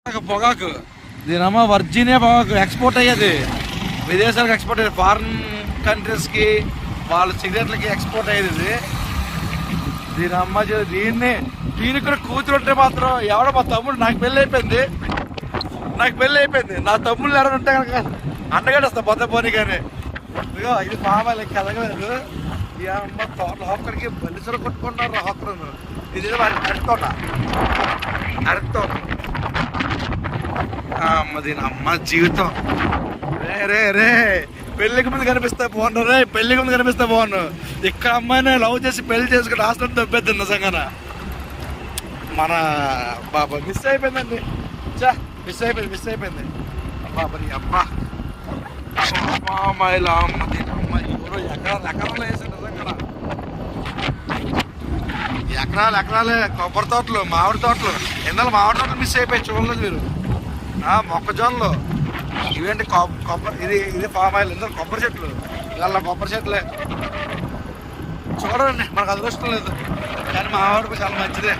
పొగాకు దీనమ్మ వర్జీనియా పొగాకు ఎక్స్పోర్ట్ అయ్యేది, విదేశాలకు ఎక్స్పోర్ట్ అయ్యేది, ఫారిన్ కంట్రీస్కి వాళ్ళ సిగరెట్లకి ఎక్స్పోర్ట్ అయ్యేది ఇది. దీనమ్మ దీనికి కూడా కూతురు ఉంటే మాత్రం ఎవడో మా తమ్ముడు నాకు పెళ్ళి అయిపోయింది, నా తమ్ముళ్ళు ఎవరైనా ఉంటే కనుక అండగాడు వస్తా పొద్దు పోనీ. కానీ ఇదిగో ఇది మామూలు కదగలేదు. ఈ అమ్మ తోటల హోకర్కి బలిసలు కొట్టుకుంటారు హోకరు. ఇది అరటితోట అమ్మ దీని అమ్మ జీవితం. రే పెళ్ళికి ముందు కనిపిస్తే బాగున్నావు, పెళ్ళికి ముందు కనిపిస్తే బాగున్నావు. ఇక్కడ అమ్మాయిని లవ్ చేసి పెళ్లి చేసుకుని హాస్టల్ తప్పేద్ది నిజంగా. మన బాబా మిస్ అయిపోయిందండి, మిస్ అయిపోయింది బాబరి అమ్మ. అమ్మాయిలా అమ్మ దీని అమ్మ ఎవరో ఎకరాలు వేసాడు నిజంగా. ఎకరాలే కొబ్బరి తోటలు, మామిడి తోటలు. ఎందులో మామిడి తోటలు మిస్ అయిపోయి చూడలేదు మీరు. మొక్కజొన్నలు ఇవేంటి కొబ్బరి, ఇది పామ్ ఆయిల్. ఎందులో కొబ్బరి చెట్లు, ఇలా కొబ్బరి చెట్లే. చూడండి మనకు అదృష్టం లేదు కానీ మా ఆవిడకు చాలా మంచిదే.